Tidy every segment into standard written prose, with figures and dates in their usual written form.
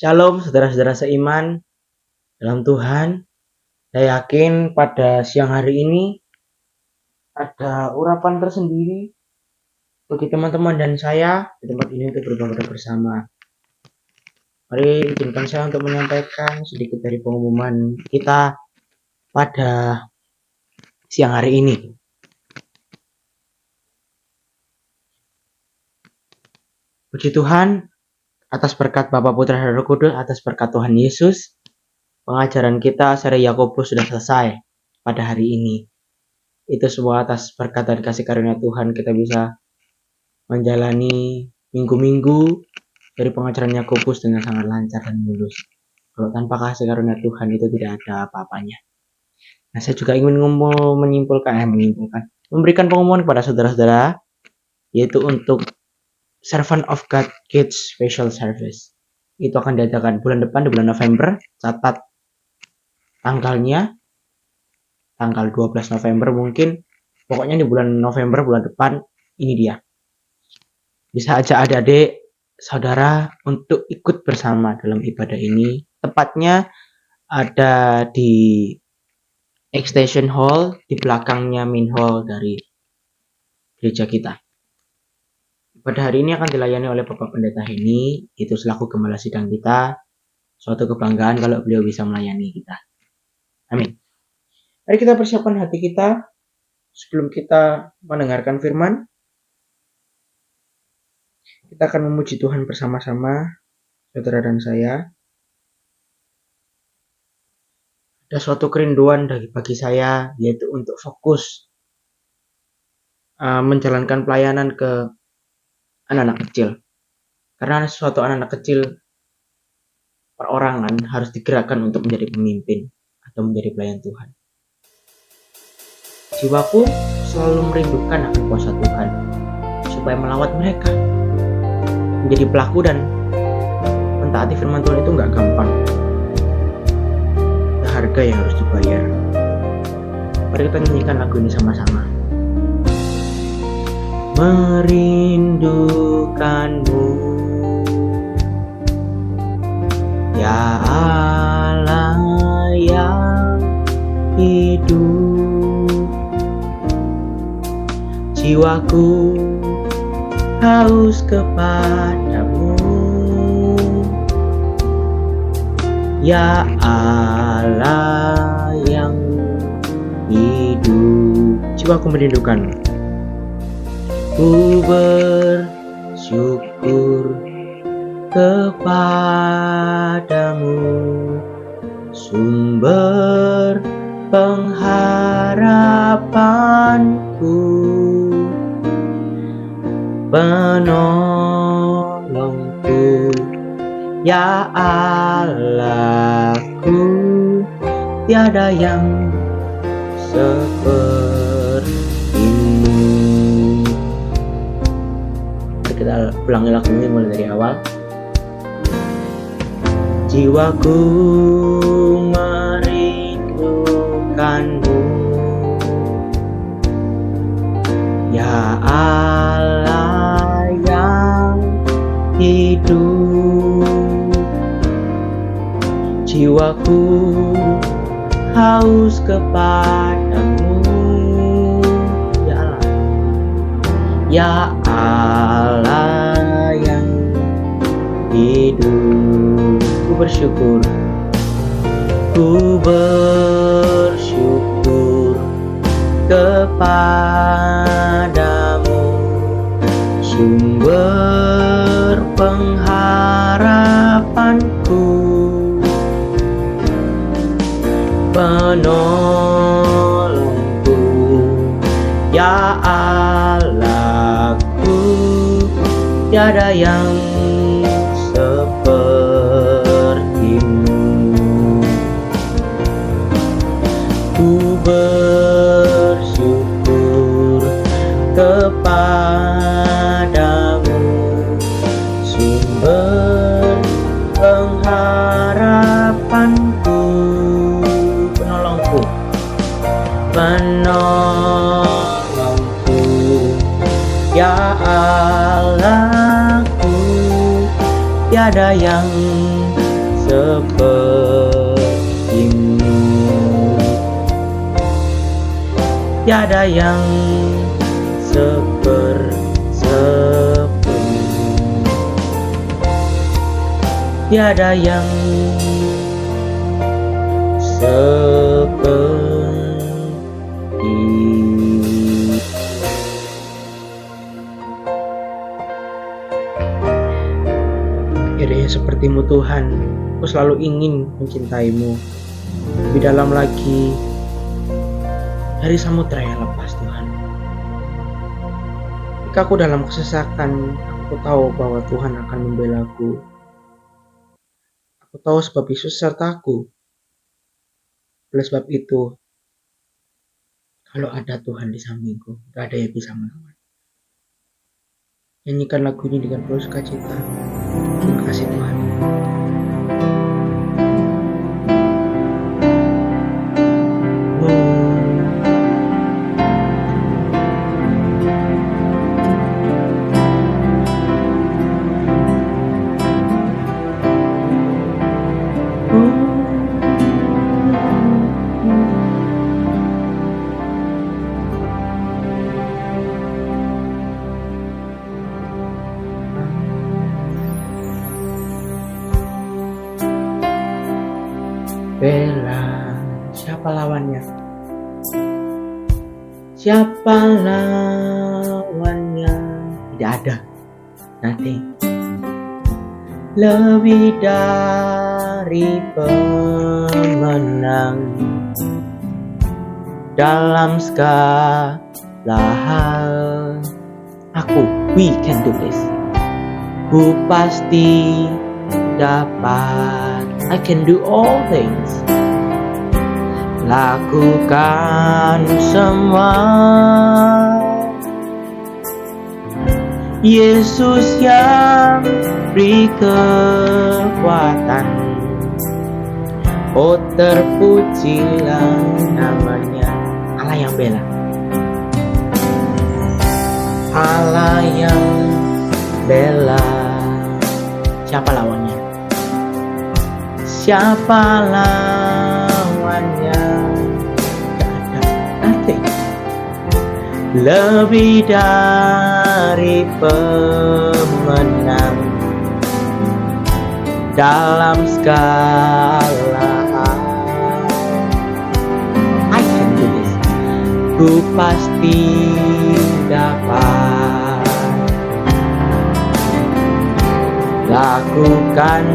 Shalom saudara-saudara seiman dalam Tuhan. Saya yakin pada siang hari ini ada urapan tersendiri bagi teman-teman dan saya di tempat ini untuk beribadah bersama. Mari izinkan saya untuk menyampaikan sedikit dari pengumuman kita pada siang hari ini. Puji Tuhan atas berkat Bapa, Putra, dan Roh Kudus, atas berkat Tuhan Yesus. Pengajaran kita seri Yakobus sudah selesai pada hari ini. Itu semua atas berkat dan kasih karunia Tuhan kita bisa menjalani minggu-minggu dari pengajaran Yakobus dengan sangat lancar dan mulus. Kalau tanpa kasih karunia Tuhan itu tidak ada apa-apanya. Nah, saya juga ingin memberikan pengumuman kepada saudara-saudara, yaitu untuk Servant of God Kids Special Service. Itu akan diadakan bulan depan, di bulan November. Catat tanggalnya, tanggal 12 November mungkin. Pokoknya di bulan November, bulan depan, ini dia. Bisa ajak adik-adik saudara untuk ikut bersama dalam ibadah ini. Tepatnya ada di Extension Hall, di belakangnya main hall dari gereja kita. Pada hari ini akan dilayani oleh Bapak Pendeta Heni, itu selaku gembala sidang kita. Suatu kebanggaan kalau beliau bisa melayani kita. Amin. Mari kita persiapkan hati kita sebelum kita mendengarkan firman. Kita akan memuji Tuhan bersama-sama, saudara dan saya. Ada suatu kerinduan bagi saya, yaitu untuk fokus menjalankan pelayanan ke anak-anak kecil. Karena suatu anak-anak kecil perorangan harus digerakkan untuk menjadi pemimpin atau menjadi pelayan Tuhan. Jiwaku selalu merindukan akan kuasa Tuhan supaya melawat mereka menjadi pelaku, dan mentaati firman Tuhan itu nggak gampang. Ada harga yang harus dibayar. Mari kita nyanyikan lagu ini sama-sama. Merindukanmu, ya Allah yang hidup. Jiwaku haus kepadamu, ya Allah yang hidup. Jiwaku merindukan. Ku bersyukur kepadamu, sumber pengharapanku, penolongku, ya Allahku, tiada yang sepertimu. Kita ulangi lagu ini mulai dari awal. Jiwaku merindukanmu, ya Allah yang hidup. Jiwaku haus kepadamu, ya Allah, ya Allah yang hidup. Ku bersyukur kepadamu, sumber pengharapanku, penolongku, ya Allahku, tiada yang sepertimu. Ku bersyukur kepadamu, sumber pengharapanku, penolongku, ya Allahku, tiada yang sepertimu. Tiada yang seperti, tiada yang seperti. Tiada yang sepertimu Tuhan, aku selalu ingin mencintaimu lebih dalam lagi dari samudera yang lepas Tuhan. Jika aku dalam kesesakan, aku tahu bahwa Tuhan akan membelaku. Aku tahu sebab Yesus sertaku. Oleh sebab itu, kalau ada Tuhan di sampingku, gak ada yang bisa melawan. Nyanyikan lagu ini dengan penuh sukacita. Terima kasih Tuhan. Bela, siapa lawannya? Siapa lawannya? Tidak ada. Nothing. Lebih dari pemenang dalam segala hal. We can do this. Ku pasti dapat. I can do all things. Lakukan semua. Yesus yang beri kekuatan. Oh terpujilah namanya. Allah yang bela. Allah yang bela. Siapa lawannya? Siapa lawannya? Gak ada, nothing. Lebih dari pemenang dalam segala hal. I can do this. Ku pasti dapat lakukan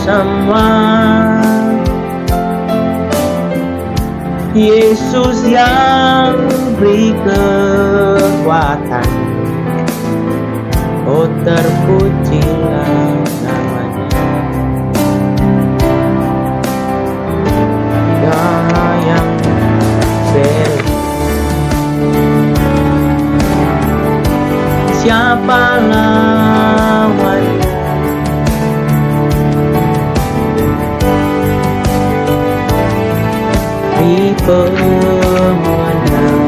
semua. Yesus yang beri kekuatan. Oh terpujilah namanya. Dia yang bela. Siapa lawannya? Pemenang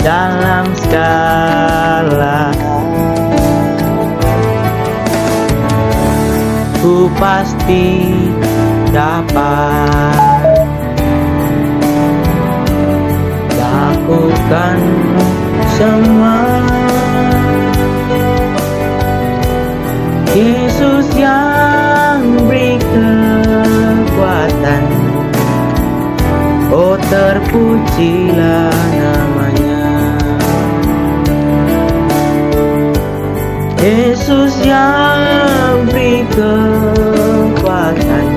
dalam segala hal. Ku pasti dapat lakukan semua. Yesus yang beri kekuatan. Oh terpujilah namanya. Yesus yang beri kekuatan.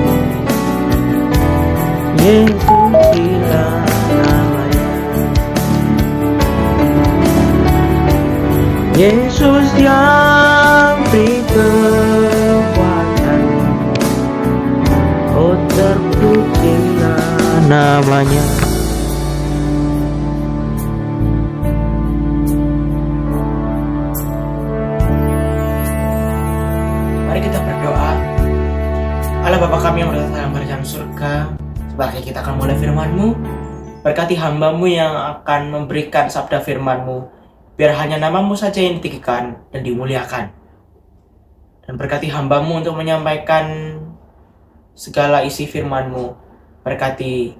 Yesus bilang namanya. Yesus yang beri kekuatan. Oh terpujilah namanya. Mari kita berdoa. Allah Bapa kami yang berada dalam kerajaan surga, sebagai kita akan mulai firman-Mu, berkati hamba-Mu yang akan memberikan sabda firman-Mu, biar hanya nama-Mu saja yang ditinggikan dan dimuliakan. Dan berkati hamba-Mu untuk menyampaikan segala isi firman-Mu. Berkati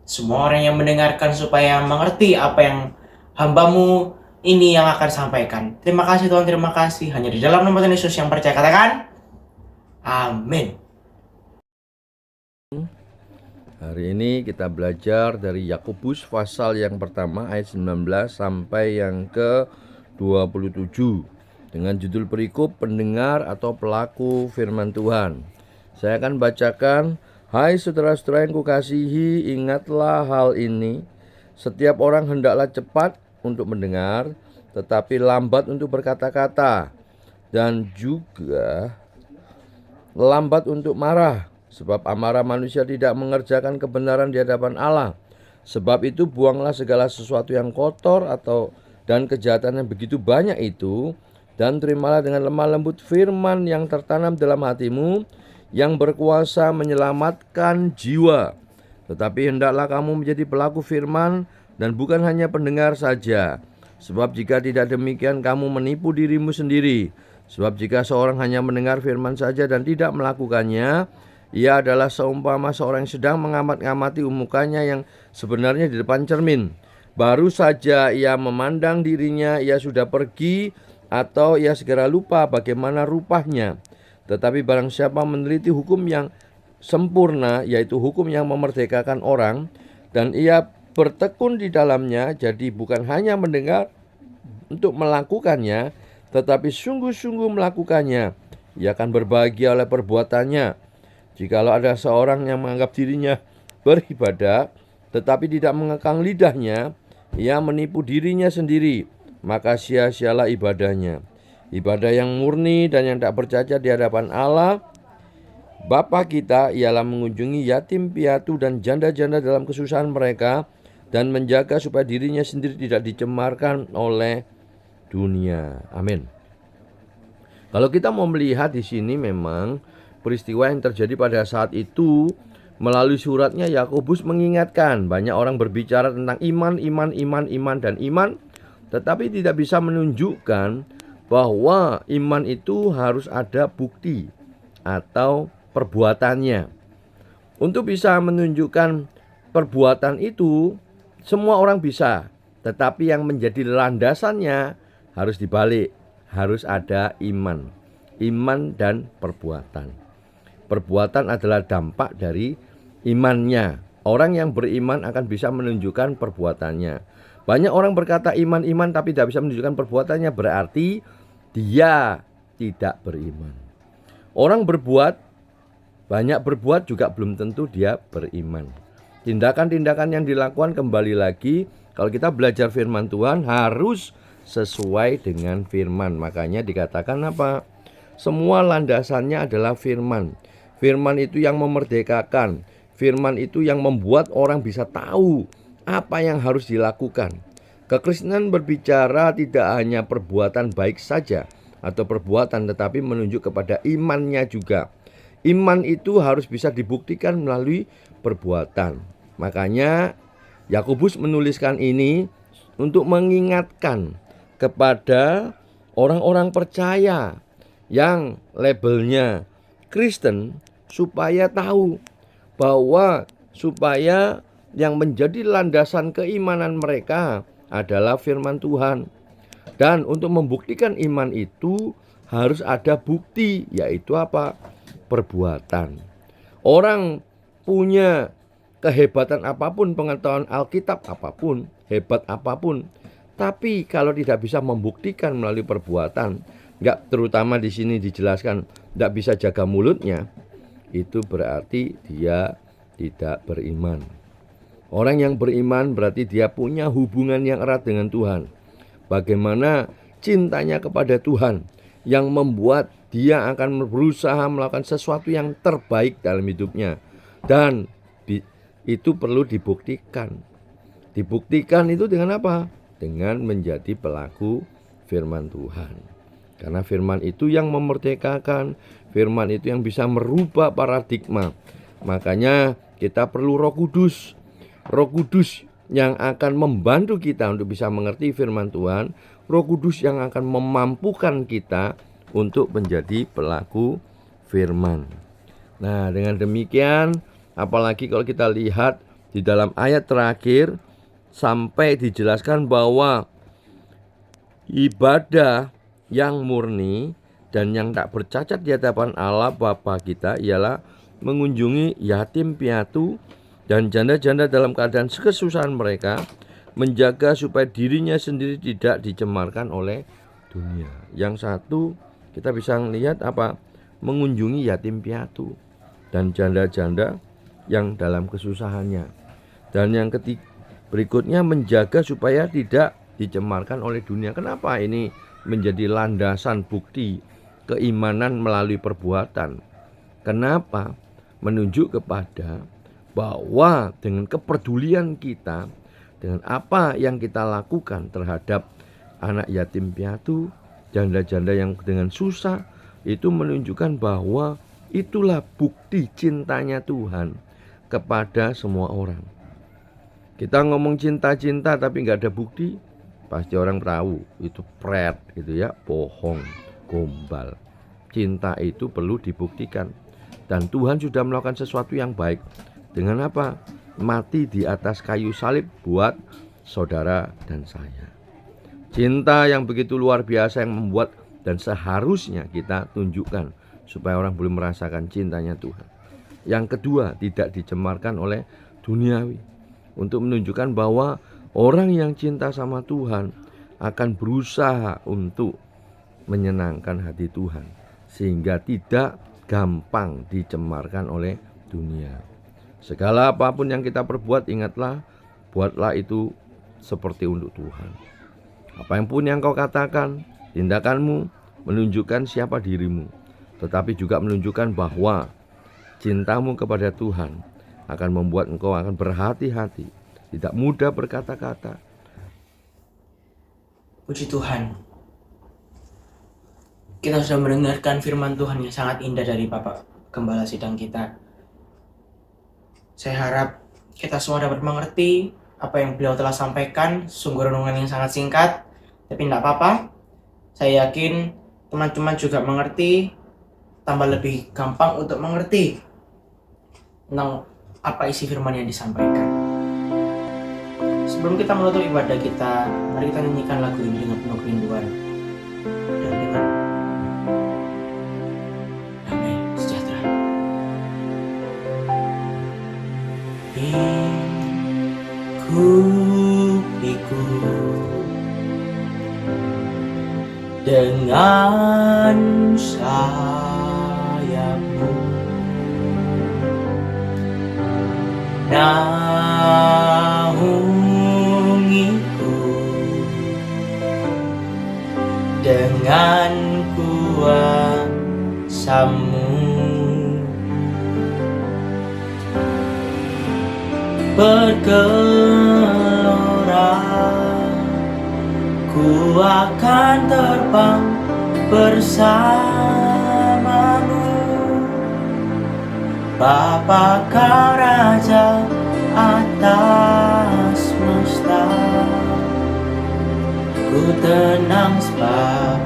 semua orang yang mendengarkan supaya mengerti apa yang hamba-Mu ini yang akan sampaikan. Terima kasih Tuhan, terima kasih. Hanya di dalam nama Tuhan Yesus yang percaya, katakan amin. Hari ini kita belajar dari Yakobus pasal yang pertama ayat 19 sampai yang ke-27 dengan judul perikop pendengar atau pelaku firman Tuhan. Saya akan bacakan, hai saudara-saudara yang kukasihi, ingatlah hal ini. Setiap orang hendaklah cepat untuk mendengar, tetapi lambat untuk berkata-kata, dan juga lambat untuk marah. Sebab amarah manusia tidak mengerjakan kebenaran di hadapan Allah. Sebab itu buanglah segala sesuatu yang kotor dan kejahatan yang begitu banyak itu, dan terimalah dengan lemah lembut firman yang tertanam dalam hatimu, yang berkuasa menyelamatkan jiwa. Tetapi hendaklah kamu menjadi pelaku firman dan bukan hanya pendengar saja. Sebab jika tidak demikian kamu menipu dirimu sendiri. Sebab jika seorang hanya mendengar firman saja dan tidak melakukannya, ia adalah seumpama seorang yang sedang mengamat-ngamati mukanya yang sebenarnya di depan cermin. Baru saja ia memandang dirinya, ia sudah pergi, atau ia segera lupa bagaimana rupanya. Tetapi barang siapa meneliti hukum yang sempurna, yaitu hukum yang memerdekakan orang, dan ia bertekun di dalamnya, jadi bukan hanya mendengar untuk melakukannya, tetapi sungguh-sungguh melakukannya, ia akan berbahagia oleh perbuatannya. Jikalau ada seorang yang menganggap dirinya beribadah, tetapi tidak mengekang lidahnya, ia menipu dirinya sendiri, maka sia-sialah ibadahnya. Ibadah yang murni dan yang tak bercacat di hadapan Allah Bapa kita ialah mengunjungi yatim piatu dan janda-janda dalam kesusahan mereka, dan menjaga supaya dirinya sendiri tidak dicemarkan oleh dunia. Amin. Kalau kita mau melihat di sini, memang peristiwa yang terjadi pada saat itu, melalui suratnya Yakobus mengingatkan banyak orang berbicara tentang iman, dan iman, tetapi tidak bisa menunjukkan bahwa iman itu harus ada bukti atau perbuatannya. Untuk bisa menunjukkan perbuatan itu, semua orang bisa, tetapi yang menjadi landasannya harus dibalik, harus ada iman dan perbuatan. Perbuatan adalah dampak dari imannya. Orang yang beriman akan bisa menunjukkan perbuatannya. Banyak orang berkata iman tapi tidak bisa menunjukkan perbuatannya, berarti dia tidak beriman. Orang banyak berbuat juga belum tentu dia beriman. Tindakan-tindakan yang dilakukan, kembali lagi, kalau kita belajar firman Tuhan harus sesuai dengan firman. Makanya dikatakan apa? Semua landasannya adalah firman. Firman itu yang memerdekakan. Firman itu yang membuat orang bisa tahu apa yang harus dilakukan. Kekristenan berbicara tidak hanya perbuatan baik saja atau perbuatan, tetapi menunjuk kepada imannya juga. Iman itu harus bisa dibuktikan melalui perbuatan. Makanya Yakobus menuliskan ini untuk mengingatkan kepada orang-orang percaya yang labelnya Kristen, supaya tahu bahwa supaya yang menjadi landasan keimanan mereka adalah firman Tuhan. Dan untuk membuktikan iman itu harus ada bukti, yaitu apa? Perbuatan. Orang punya kehebatan apapun, pengetahuan Alkitab apapun, hebat apapun, tapi kalau tidak bisa membuktikan melalui perbuatan, terutama di sini dijelaskan tidak bisa jaga mulutnya, itu berarti dia tidak beriman. Orang yang beriman berarti dia punya hubungan yang erat dengan Tuhan. Bagaimana cintanya kepada Tuhan yang membuat dia akan berusaha melakukan sesuatu yang terbaik dalam hidupnya. Dan itu perlu dibuktikan. Dibuktikan itu dengan apa? Dengan menjadi pelaku firman Tuhan. Karena firman itu yang memerdekakan, firman itu yang bisa merubah paradigma. Makanya kita perlu Roh Kudus. Roh Kudus yang akan membantu kita untuk bisa mengerti firman Tuhan. Roh Kudus yang akan memampukan kita untuk menjadi pelaku firman. Nah, dengan demikian, apalagi kalau kita lihat di dalam ayat terakhir sampai dijelaskan bahwa ibadah yang murni dan yang tak bercacat di hadapan Allah Bapa kita ialah mengunjungi yatim piatu dan janda-janda dalam keadaan kesusahan mereka, menjaga supaya dirinya sendiri tidak dicemarkan oleh dunia. Yang satu kita bisa melihat apa? Mengunjungi yatim piatu dan janda-janda yang dalam kesusahannya. Dan yang ketiga berikutnya menjaga supaya tidak dicemarkan oleh dunia. Kenapa ini menjadi landasan bukti keimanan melalui perbuatan? Kenapa? Menunjuk kepada bahwa dengan kepedulian kita, dengan apa yang kita lakukan terhadap anak yatim piatu, janda-janda yang dengan susah, itu menunjukkan bahwa itulah bukti cintanya Tuhan kepada semua orang. Kita ngomong cinta-cinta tapi nggak ada bukti, pasti orang tahu itu pret gitu ya, bohong, gombal. Cinta itu perlu dibuktikan. Dan Tuhan sudah melakukan sesuatu yang baik. Dengan apa? Mati di atas kayu salib buat saudara dan saya. Cinta yang begitu luar biasa yang membuat dan seharusnya kita tunjukkan supaya orang boleh merasakan cintanya Tuhan. Yang kedua, tidak dicemarkan oleh duniawi. Untuk menunjukkan bahwa orang yang cinta sama Tuhan akan berusaha untuk menyenangkan hati Tuhan, sehingga tidak gampang dicemarkan oleh dunia. Segala apapun yang kita perbuat, ingatlah, buatlah itu seperti untuk Tuhan. Apa yang pun yang kau katakan, tindakanmu menunjukkan siapa dirimu, tetapi juga menunjukkan bahwa cintamu kepada Tuhan akan membuat engkau akan berhati-hati, tidak mudah berkata-kata. Puji Tuhan, kita sudah mendengarkan firman Tuhan yang sangat indah dari Bapak Gembala Sidang kita. Saya harap kita semua dapat mengerti apa yang beliau telah sampaikan. Sungguh renungan yang sangat singkat, tapi tidak apa-apa. Saya yakin teman-teman juga mengerti, tambah lebih gampang untuk mengerti tentang apa isi firman yang disampaikan. Sebelum kita menutup ibadah kita, mari kita nyanyikan lagu ini dengan penuh kerinduan dan dengan damai sejahtera. Ikut dengan sayapmu, naungiku dengan kuasamu, bergelora ku akan terbang bersamamu. Bapa kau Raja atas semesta, ku tenang sebab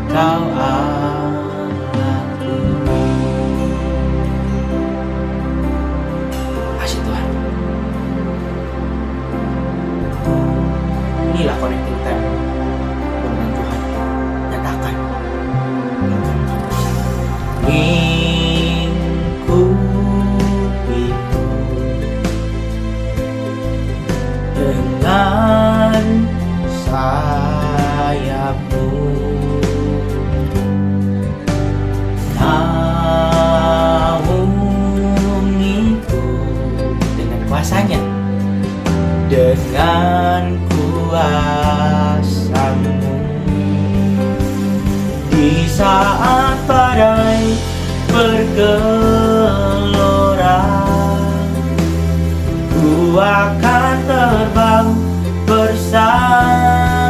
kau Allahku. Kasih Tuhan. Inilah connecting time dengan Tuhan. Nyatakan dengan sayapmu, naungiku dengan kuasanya, dengan kuasamu. Di saat badai bergelora, ku akan terbang bersamamu.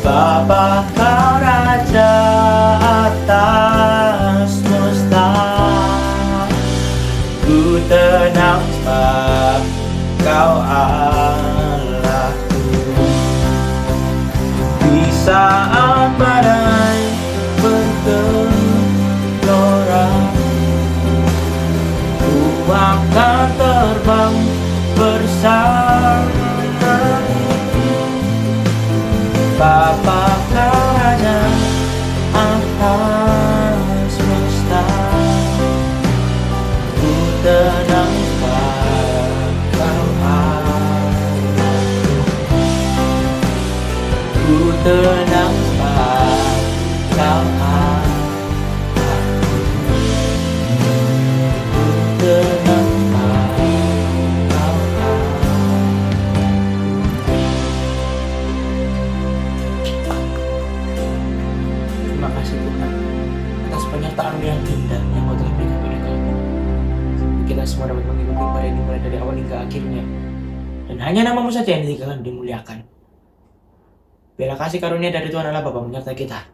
Bapa kau Raja atas semesta, ku tenang sebab kau Allahku. Di saat penyertaan yang indah yang Kau telah berikan pada kami. Kita semua dapat mengikuti ibadah ini mulai dari awal hingga akhirnya. Dan hanya nama-Mu saja yang ditinggalkan dimuliakan. Biarlah kasih karunia dari Tuhan Allah Bapa menyertai kita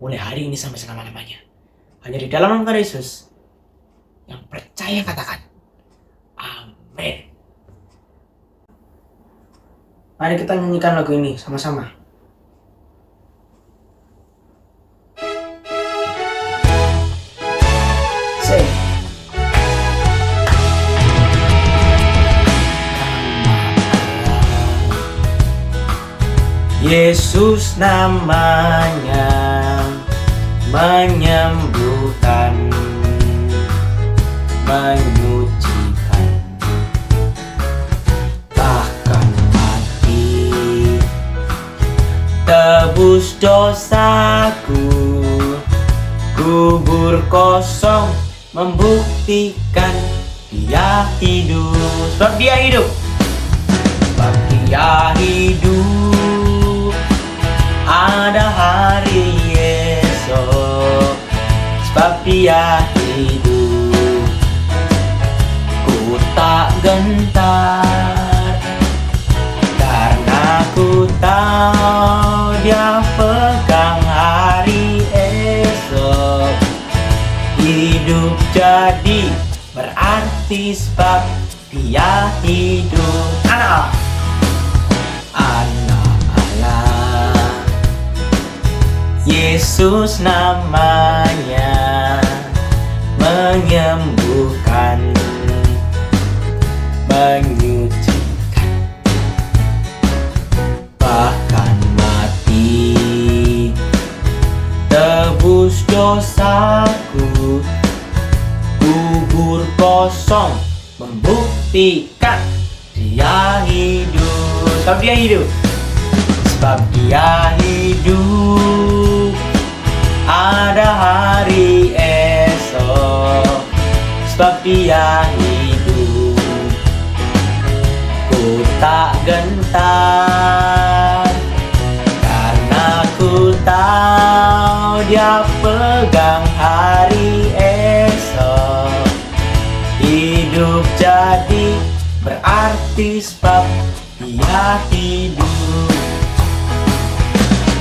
mulai hari ini sampai selama-lamanya. Hanya di dalam nama Yesus yang percaya katakan amin. Mari kita nyanyikan lagu ini sama-sama. Say. Yesus namanya menyembuhkan, menyucikan, bahkan mati, tebus dosaku, kubur kosong membuktikan Dia hidup. Sebab Dia hidup, sebab Dia hidup, ada hari esok. Sebab Dia hidup, ku tak gentar, karena ku tahu Dia pegang hari esok. Hidup jadi berarti sebab Dia hidup. Anak Allah, Yesus namanya menyembuhkan, menyucikan, bahkan mati, tebus dosaku, kubur kosong membuktikan Dia hidup. Sebab Dia hidup, sebab Dia hidup, ada hari esok. Sebab Dia hidup, ku tak gentar, karena ku tahu Dia pegang hari esok. Hidup jadi berarti sebab Dia hidup.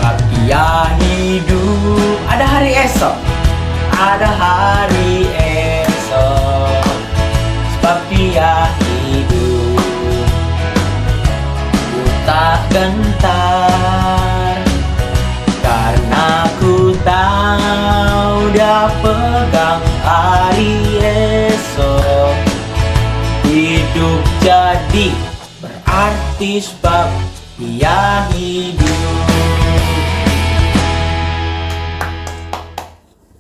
Sebab Dia hidup, ada hari esok, ada hari esok. Sebab Dia hidup, ku tak gentar, karena ku tahu Dia pegang hari esok. Hidup jadi berarti sebab Dia hidup.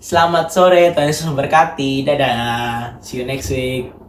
Selamat sore, Tuhan Yesus memberkati. Dadah. See you next week.